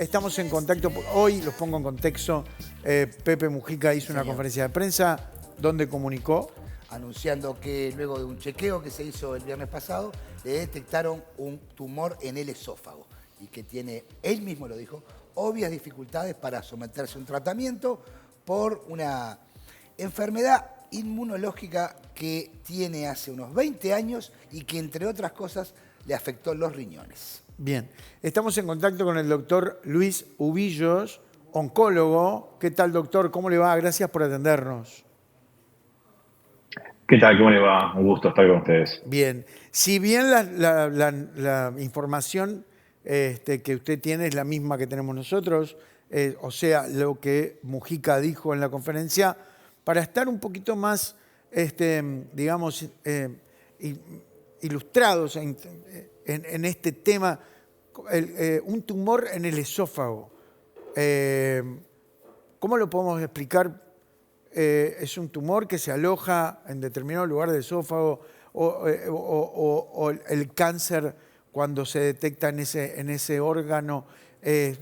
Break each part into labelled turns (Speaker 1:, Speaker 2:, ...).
Speaker 1: Estamos en contacto, hoy los pongo en contexto, Pepe Mujica hizo una conferencia de prensa donde comunicó
Speaker 2: anunciando que luego de un chequeo que se hizo el viernes pasado, le detectaron un tumor en el esófago y que tiene, él mismo lo dijo, obvias dificultades para someterse a un tratamiento por una enfermedad inmunológica que tiene hace unos 20 años y que, entre otras cosas, le afectó los riñones.
Speaker 1: Bien, estamos en contacto con el doctor Luis Ubillos, oncólogo. ¿Qué tal, doctor? ¿Cómo le va? Gracias por atendernos.
Speaker 3: ¿Qué tal? ¿Cómo le va? Un gusto estar con ustedes.
Speaker 1: Bien, si bien la información que usted tiene es la misma que tenemos nosotros, o sea, lo que Mujica dijo en la conferencia, para estar un poquito más, digamos, ilustrados en este tema, un tumor en el esófago. ¿Cómo lo podemos explicar? Es un tumor que se aloja en determinado lugar del esófago o el cáncer cuando se detecta en ese órgano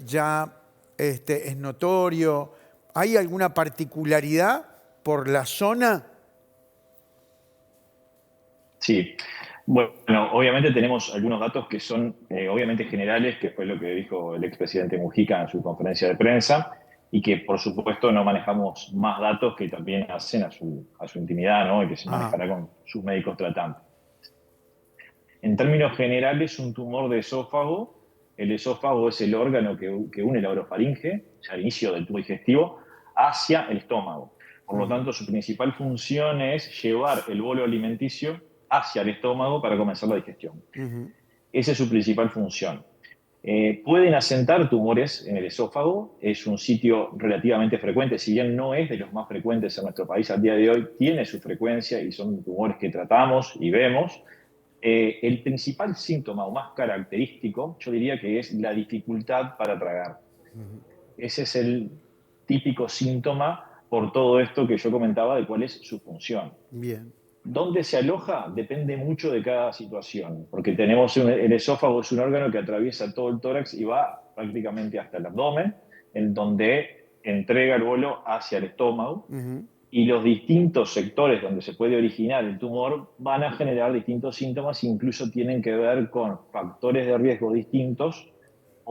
Speaker 1: ya es notorio. ¿Hay alguna particularidad por la zona?
Speaker 3: Sí. Bueno, obviamente tenemos algunos datos que son obviamente generales, que fue lo que dijo el expresidente Mujica en su conferencia de prensa, y que por supuesto no manejamos más datos que también hacen a su intimidad, ¿no? Y que se manejará con sus médicos tratantes. En términos generales, un tumor de esófago, el esófago es el órgano que une la orofaringe, o sea, el inicio del tubo digestivo, hacia el estómago. Por lo tanto, su principal función es llevar el bolo alimenticio hacia el estómago para comenzar la digestión. Esa es su principal función. Pueden asentar tumores en el esófago, es un sitio relativamente frecuente, si bien no es de los más frecuentes en nuestro país al día de hoy, tiene su frecuencia y son tumores que tratamos y vemos. El principal síntoma o más característico, yo diría que es la dificultad para tragar. Ese es el típico síntoma por todo esto que yo comentaba de cuál es su función.
Speaker 1: Bien.
Speaker 3: ¿Dónde se aloja? Depende mucho de cada situación, porque tenemos el esófago es un órgano que atraviesa todo el tórax y va prácticamente hasta el abdomen, en donde entrega el bolo hacia el estómago, y los distintos sectores donde se puede originar el tumor van a generar distintos síntomas, incluso tienen que ver con factores de riesgo distintos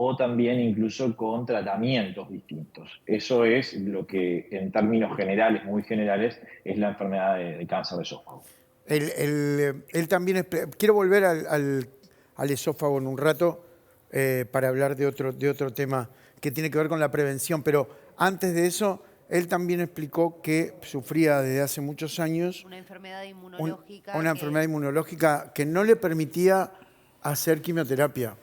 Speaker 3: o también incluso con tratamientos distintos. Eso es lo que en términos generales, muy generales, es la enfermedad de cáncer de esófago.
Speaker 1: Él también, quiero volver al esófago en un rato para hablar de otro tema que tiene que ver con la prevención, pero antes de eso, él también explicó que sufría desde hace muchos años
Speaker 4: una enfermedad inmunológica,
Speaker 1: enfermedad inmunológica que no le permitía hacer quimioterapia.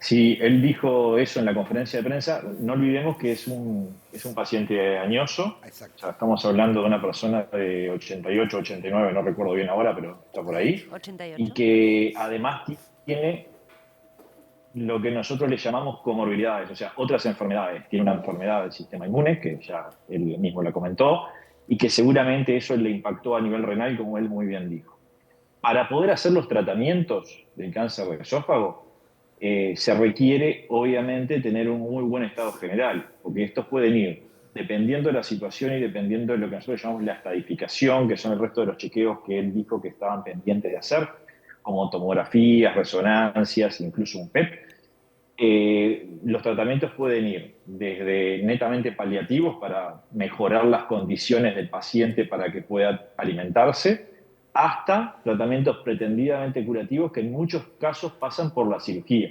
Speaker 3: Sí, él dijo eso en la conferencia de prensa. No olvidemos que es un paciente añoso.
Speaker 2: Exacto.
Speaker 3: O sea, estamos hablando de una persona de 88, 89, no recuerdo bien ahora, pero está por ahí.
Speaker 4: 88.
Speaker 3: Y que además tiene lo que nosotros le llamamos comorbilidades, o sea, otras enfermedades. Tiene una enfermedad del sistema inmune, que ya él mismo la comentó, y que seguramente eso le impactó a nivel renal, como él muy bien dijo. Para poder hacer los tratamientos del cáncer de esófago, se requiere, obviamente, tener un muy buen estado general, porque estos pueden ir dependiendo de la situación y dependiendo de lo que nosotros llamamos la estadificación, que son el resto de los chequeos que él dijo que estaban pendientes de hacer, como tomografías, resonancias, incluso un PET. Los tratamientos pueden ir desde netamente paliativos para mejorar las condiciones del paciente para que pueda alimentarse, hasta tratamientos pretendidamente curativos que en muchos casos pasan por la cirugía.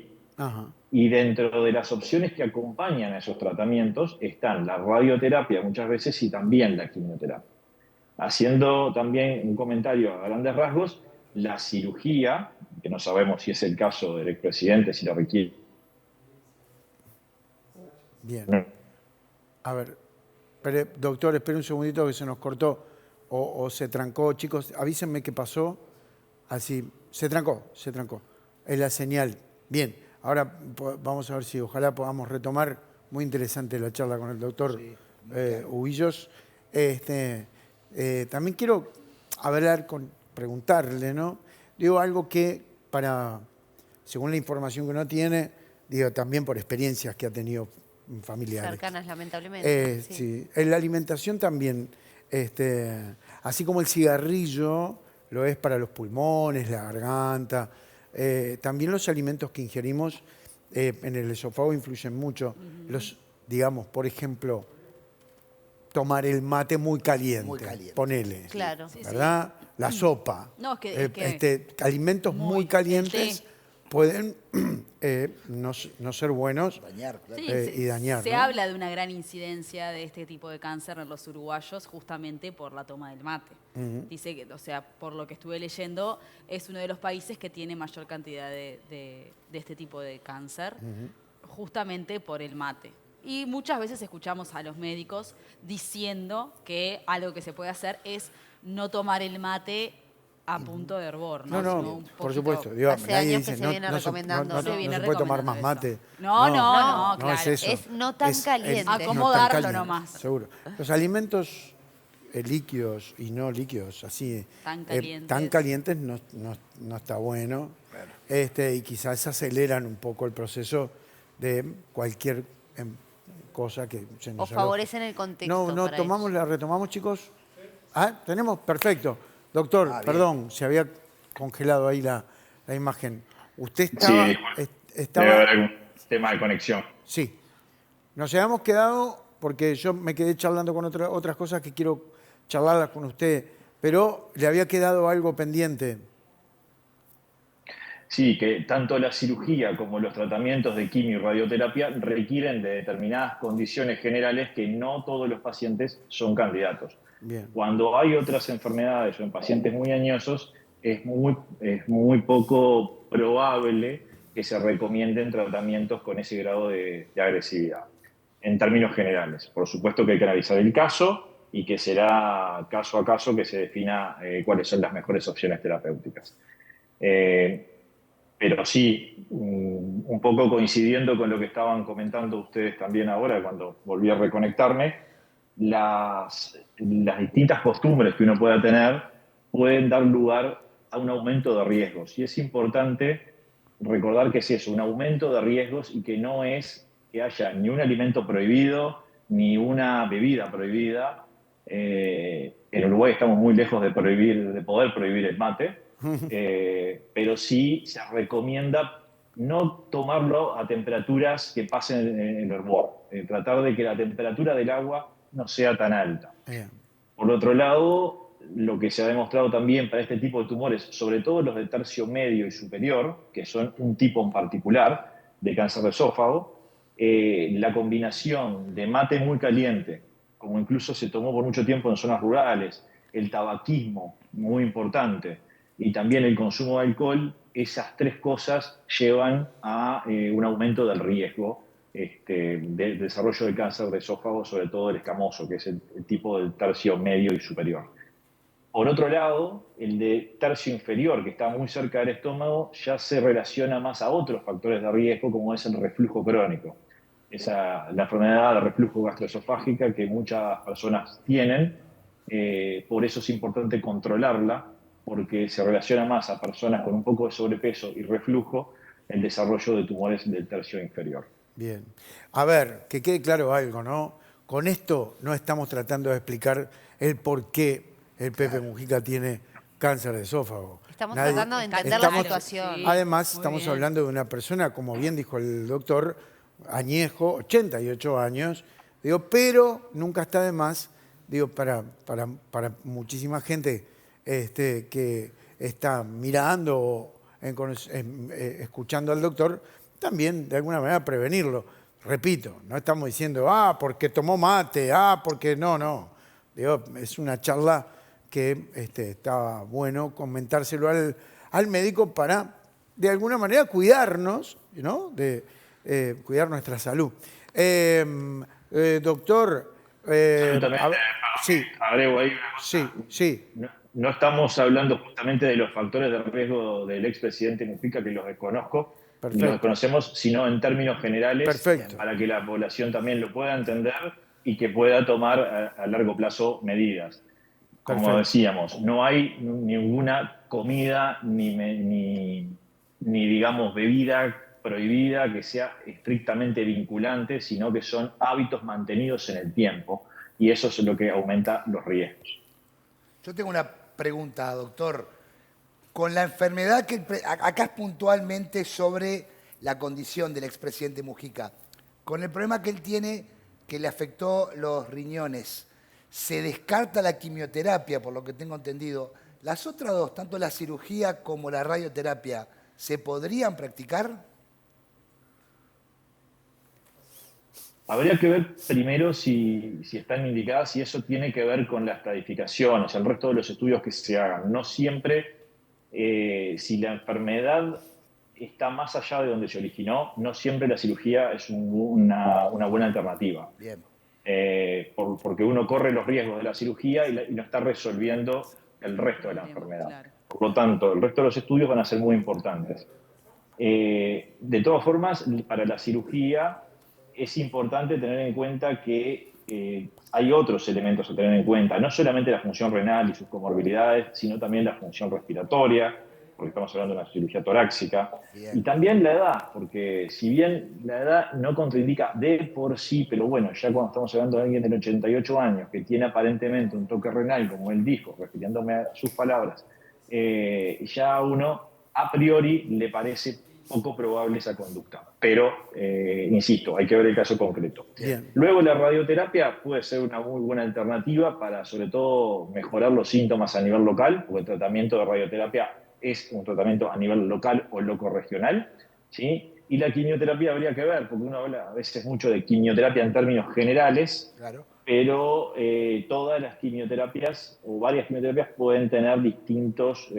Speaker 3: Y dentro de las opciones que acompañan a esos tratamientos están la radioterapia muchas veces y también la quimioterapia. Haciendo también un comentario a grandes rasgos, la cirugía, que no sabemos si es el caso del expresidente, si la requiere.
Speaker 1: Bien. A ver, doctor, espere un segundito que se nos cortó o se trancó. Chicos, avísenme qué pasó. Así, se trancó. Es la señal. Bien, ahora vamos a ver si ojalá podamos retomar. Muy interesante la charla con el doctor Ubillos. También quiero preguntarle, ¿no? Digo algo que para según la información que uno tiene, digo, también por experiencias que ha tenido familiares.
Speaker 4: Cercanas, lamentablemente.
Speaker 1: Sí. En la alimentación también, así como el cigarrillo lo es para los pulmones, la garganta, también los alimentos que ingerimos en el esófago influyen mucho. Los, digamos, por ejemplo, tomar el mate muy caliente, ponele,
Speaker 4: Claro.
Speaker 1: ¿verdad? La sopa.
Speaker 5: No, es que
Speaker 1: alimentos muy calientes pueden no ser buenos
Speaker 2: Dañar, claro.
Speaker 1: y dañar.
Speaker 5: Se
Speaker 1: ¿no?
Speaker 5: habla de una gran incidencia de este tipo de cáncer en los uruguayos justamente por la toma del mate. Dice que, o sea, por lo que estuve leyendo, es uno de los países que tiene mayor cantidad de este tipo de cáncer, justamente por el mate. Y muchas veces escuchamos a los médicos diciendo que algo que se puede hacer es no tomar el mate a punto de hervor, ¿no?
Speaker 1: No,
Speaker 5: Sino un
Speaker 1: por
Speaker 5: poquito-
Speaker 1: supuesto. Digo,
Speaker 4: Hace
Speaker 1: nadie
Speaker 4: años que
Speaker 1: dice,
Speaker 4: se viene recomendando.
Speaker 1: no
Speaker 5: Se viene
Speaker 1: se puede tomar más
Speaker 5: recomendando
Speaker 1: mate.
Speaker 5: eso. No,
Speaker 1: No
Speaker 5: claro.
Speaker 1: es eso.
Speaker 4: Es no tan caliente.
Speaker 1: no tan
Speaker 5: Acomodarlo
Speaker 1: caliente,
Speaker 5: nomás.
Speaker 1: Seguro. Los alimentos líquidos y no líquidos, así tan calientes no está bueno. Y quizás aceleran un poco el proceso de cualquier cosa que se
Speaker 4: O
Speaker 1: nos
Speaker 4: favorecen el contexto.
Speaker 1: No,
Speaker 4: para
Speaker 1: tomamos,
Speaker 4: ellos.
Speaker 1: la retomamos, chicos. Ah, tenemos, perfecto. Doctor,
Speaker 2: Bien.
Speaker 1: perdón, se había congelado ahí la imagen. Usted estaba...
Speaker 3: Sí,
Speaker 1: estaba
Speaker 3: debe haber algún tema de conexión.
Speaker 1: Sí. Nos habíamos quedado, porque yo me quedé charlando con otras cosas que quiero charlarlas con usted, pero le había quedado algo pendiente.
Speaker 3: Sí, que tanto la cirugía como los tratamientos de quimio y radioterapia requieren de determinadas condiciones generales que no todos los pacientes son candidatos.
Speaker 1: Bien.
Speaker 3: Cuando hay otras enfermedades o en pacientes muy añosos, es muy poco probable que se recomienden tratamientos con ese grado de agresividad, en términos generales. Por supuesto que hay que analizar el caso y que será caso a caso que se defina cuáles son las mejores opciones terapéuticas. Pero sí, un poco coincidiendo con lo que estaban comentando ustedes también ahora, cuando volví a reconectarme, las distintas costumbres que uno pueda tener pueden dar lugar a un aumento de riesgos. Y es importante recordar que es eso, un aumento de riesgos y que no es que haya ni un alimento prohibido, ni una bebida prohibida. En Uruguay estamos muy lejos de poder prohibir el mate. Pero sí se recomienda no tomarlo a temperaturas que pasen el hervor, tratar de que la temperatura del agua no sea tan alta. Por otro lado, lo que se ha demostrado también para este tipo de tumores, sobre todo los de tercio medio y superior, que son un tipo en particular de cáncer de esófago, la combinación de mate muy caliente, como incluso se tomó por mucho tiempo en zonas rurales, el tabaquismo, muy importante, y también el consumo de alcohol, esas tres cosas llevan a un aumento del riesgo del desarrollo de cáncer de esófago, sobre todo el escamoso, que es el tipo del tercio medio y superior. Por otro lado, el de tercio inferior, que está muy cerca del estómago, ya se relaciona más a otros factores de riesgo, como es el reflujo crónico. La enfermedad de reflujo gastroesofágica que muchas personas tienen, por eso es importante controlarla, porque se relaciona más a personas con un poco de sobrepeso y reflujo el desarrollo de tumores del tercio inferior.
Speaker 1: Bien. A ver, que quede claro algo, ¿no? Con esto no estamos tratando de explicar el por qué el Pepe Mujica tiene cáncer de esófago.
Speaker 4: Estamos tratando de entender la situación.
Speaker 5: Sí,
Speaker 1: Además,
Speaker 5: muy
Speaker 1: estamos
Speaker 5: bien.
Speaker 1: hablando de una persona, como bien dijo el doctor, añejo, 88 años, digo, pero nunca está de más, digo, para muchísima gente que está mirando o escuchando al doctor, también de alguna manera prevenirlo. Repito, no estamos diciendo, porque tomó mate, porque no. Digo, es una charla que está bueno comentárselo al médico para, de alguna manera, cuidarnos, ¿no? De cuidar nuestra salud. Doctor, sí,
Speaker 3: Agrego ahí una cosa.
Speaker 1: sí.
Speaker 3: No estamos hablando justamente de los factores de riesgo del expresidente Mujica, que los desconozco,
Speaker 1: Perfecto.
Speaker 3: los desconocemos, sino en términos generales,
Speaker 1: Perfecto.
Speaker 3: para que la población también lo pueda entender y que pueda tomar a largo plazo medidas. Como
Speaker 1: Perfecto.
Speaker 3: decíamos, no hay ninguna comida ni ni digamos bebida prohibida que sea estrictamente vinculante, sino que son hábitos mantenidos en el tiempo y eso es lo que aumenta los riesgos.
Speaker 2: Yo tengo una pregunta, doctor. Con la enfermedad acá es puntualmente sobre la condición del expresidente Mujica, con el problema que él tiene que le afectó los riñones, se descarta la quimioterapia, por lo que tengo entendido. ¿Las otras dos, tanto la cirugía como la radioterapia, se podrían practicar?
Speaker 3: Habría que ver primero si están indicadas, si eso tiene que ver con la estadificación, o sea, el resto de los estudios que se hagan. No siempre, si la enfermedad está más allá de donde se originó, no siempre la cirugía es una buena alternativa.
Speaker 2: Bien.
Speaker 3: Porque uno corre los riesgos de la cirugía y no está resolviendo el resto de la enfermedad.
Speaker 5: Claro.
Speaker 3: Por lo tanto, el resto de los estudios van a ser muy importantes. De todas formas, para la cirugía es importante tener en cuenta que hay otros elementos a tener en cuenta, no solamente la función renal y sus comorbilidades, sino también la función respiratoria, porque estamos hablando de una cirugía torácica,
Speaker 2: Bien.
Speaker 3: y también la edad, porque si bien la edad no contraindica de por sí, pero bueno, ya cuando estamos hablando de alguien de 88 años que tiene aparentemente un toque renal, como él dijo, refiriéndome a sus palabras, ya a uno a priori le parece poco probable esa conducta. Pero, insisto, hay que ver el caso concreto.
Speaker 1: Bien.
Speaker 3: Luego la radioterapia puede ser una muy buena alternativa para, sobre todo, mejorar los síntomas a nivel local, porque el tratamiento de radioterapia es un tratamiento a nivel local o locorregional, ¿sí? Y la quimioterapia habría que ver, porque uno habla a veces mucho de quimioterapia en términos generales,
Speaker 2: Claro.
Speaker 3: pero todas las quimioterapias o varias quimioterapias pueden tener distintos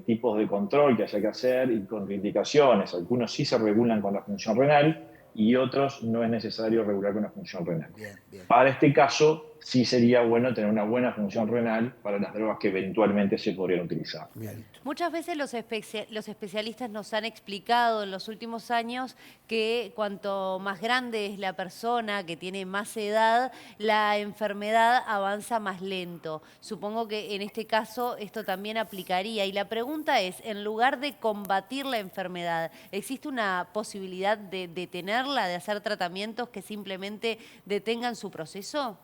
Speaker 3: tipos de control que haya que hacer y contraindicaciones. Algunos sí se regulan con la función renal y otros no es necesario regular con la función renal.
Speaker 2: Bien, bien.
Speaker 3: Para este caso, sí sería bueno tener una buena función renal para las drogas que eventualmente se podrían utilizar.
Speaker 2: Bien.
Speaker 4: Muchas veces los especialistas nos han explicado en los últimos años que cuanto más grande es la persona, que tiene más edad, la enfermedad avanza más lento. Supongo que en este caso esto también aplicaría. Y la pregunta es, en lugar de combatir la enfermedad, ¿existe una posibilidad de detenerla, de hacer tratamientos que simplemente detengan su proceso?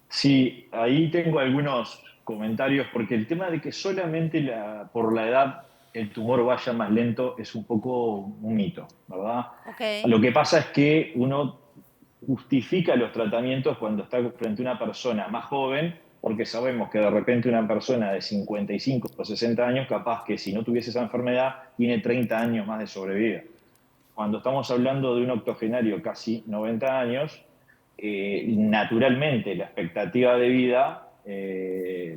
Speaker 3: Sí, ahí tengo algunos comentarios, porque el tema de que solamente por la edad el tumor vaya más lento es un poco un mito, ¿verdad?
Speaker 4: Ok.
Speaker 3: Lo que pasa es que uno justifica los tratamientos cuando está frente a una persona más joven, porque sabemos que de repente una persona de 55 o 60 años, capaz que si no tuviese esa enfermedad, tiene 30 años más de sobrevida. Cuando estamos hablando de un octogenario casi 90 años, naturalmente la expectativa de vida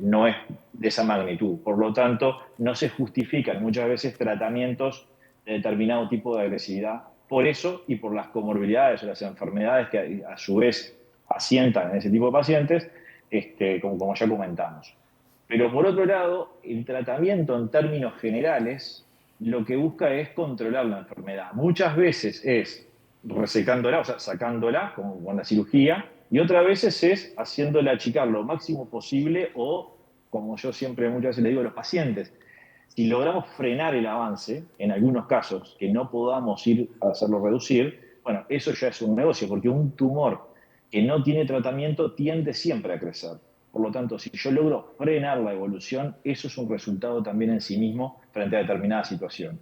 Speaker 3: no es de esa magnitud. Por lo tanto, no se justifican muchas veces tratamientos de determinado tipo de agresividad por eso y por las comorbilidades o las enfermedades que a su vez asientan en ese tipo de pacientes, como ya comentamos. Pero por otro lado, el tratamiento en términos generales lo que busca es controlar la enfermedad. Muchas veces es resecándola, o sea, sacándola, como con la cirugía, y otras veces es haciéndola achicar lo máximo posible o, como yo siempre muchas veces le digo a los pacientes, si logramos frenar el avance, en algunos casos, que no podamos ir a hacerlo reducir, bueno, eso ya es un negocio, porque un tumor que no tiene tratamiento tiende siempre a crecer. Por lo tanto, si yo logro frenar la evolución, eso es un resultado también en sí mismo frente a determinada situación.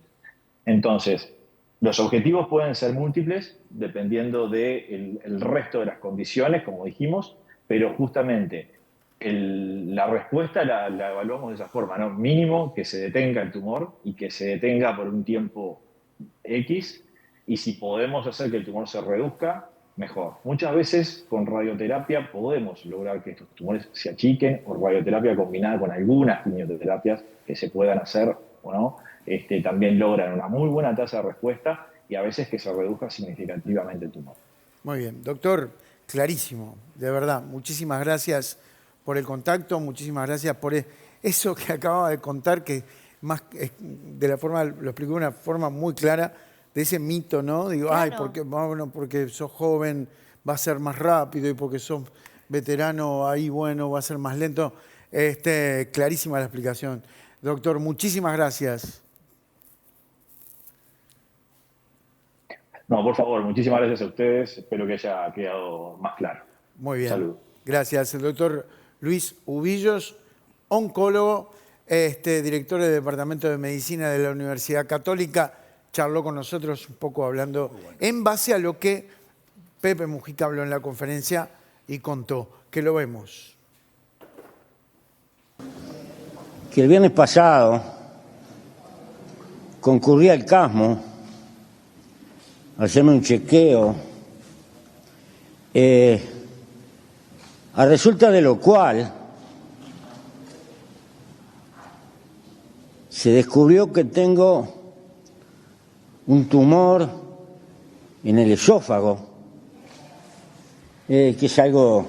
Speaker 3: Entonces, los objetivos pueden ser múltiples, dependiendo del resto de las condiciones, como dijimos, pero justamente la respuesta la evaluamos de esa forma, ¿no? Mínimo que se detenga el tumor y que se detenga por un tiempo X, y si podemos hacer que el tumor se reduzca, mejor. Muchas veces con radioterapia podemos lograr que estos tumores se achiquen, o radioterapia combinada con algunas quimioterapias que se puedan hacer o no, también logran una muy buena tasa de respuesta y a veces que se reduzca significativamente el tumor.
Speaker 1: Muy bien, doctor, clarísimo, de verdad. Muchísimas gracias por el contacto, muchísimas gracias por eso que acababa de contar, que más de la forma, lo explicó de una forma muy clara, de ese mito, ¿no? Digo,
Speaker 4: Claro.
Speaker 1: ay, porque sos joven va a ser más rápido y porque sos veterano, ahí bueno, va a ser más lento. Clarísima la explicación. Doctor, muchísimas gracias.
Speaker 3: No, por favor, muchísimas gracias a ustedes. Espero que haya quedado más claro.
Speaker 1: Muy bien.
Speaker 3: Salud.
Speaker 1: Gracias. El doctor Luis Ubillos, oncólogo, director del Departamento de Medicina de la Universidad Católica, charló con nosotros un poco hablando en base a lo que Pepe Mujica habló en la conferencia y contó, que lo vemos.
Speaker 6: Que el viernes pasado concurrí al Casmo a hacerme un chequeo, a resulta de lo cual se descubrió que tengo un tumor en el esófago, que es algo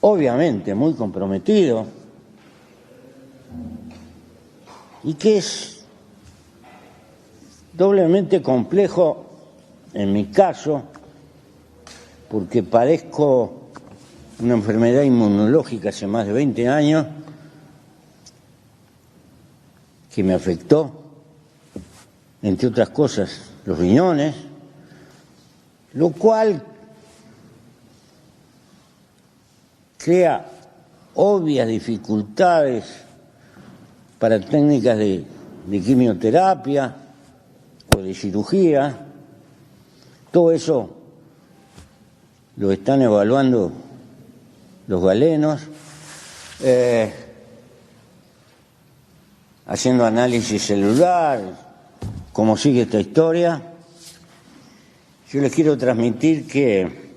Speaker 6: obviamente muy comprometido y que es doblemente complejo en mi caso, porque padezco una enfermedad inmunológica hace más de 20 años que me afectó, entre otras cosas, los riñones, lo cual crea obvias dificultades para técnicas de quimioterapia o de cirugía. Todo eso lo están evaluando los galenos, haciendo análisis celular, cómo sigue esta historia. Yo les quiero transmitir que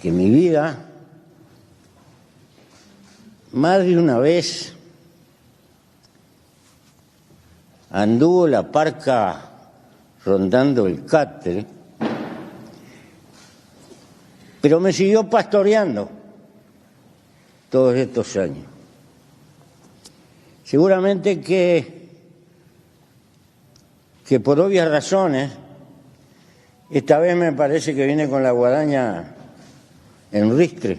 Speaker 6: mi vida, más de una vez, anduvo la parca rondando el cáter, pero me siguió pastoreando todos estos años. Seguramente que por obvias razones, esta vez me parece que viene con la guadaña en ristre,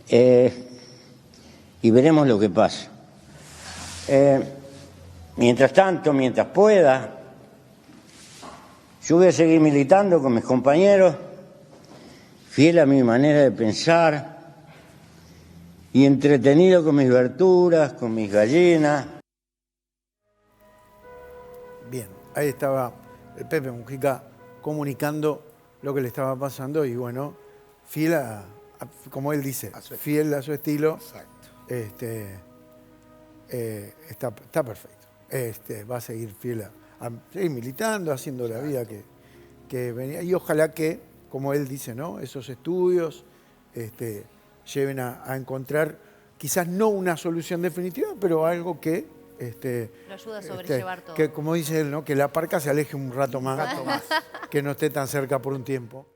Speaker 6: y veremos lo que pasa. Mientras tanto, mientras pueda, yo voy a seguir militando con mis compañeros, fiel a mi manera de pensar y entretenido con mis verduras, con mis gallinas.
Speaker 1: Bien, ahí estaba el Pepe Mujica comunicando lo que le estaba pasando y bueno, fiel como él dice, fiel a su estilo.
Speaker 2: Exacto.
Speaker 1: Está perfecto. Va a seguir fiel a seguir militando, haciendo la vida que venía. Y ojalá que, como él dice, ¿no? Esos estudios lleven a encontrar quizás no una solución definitiva, pero algo que
Speaker 4: lo ayuda a sobrellevar todo.
Speaker 1: que como dice él, ¿no? Que la parca se aleje un rato más, que no esté tan cerca por un tiempo.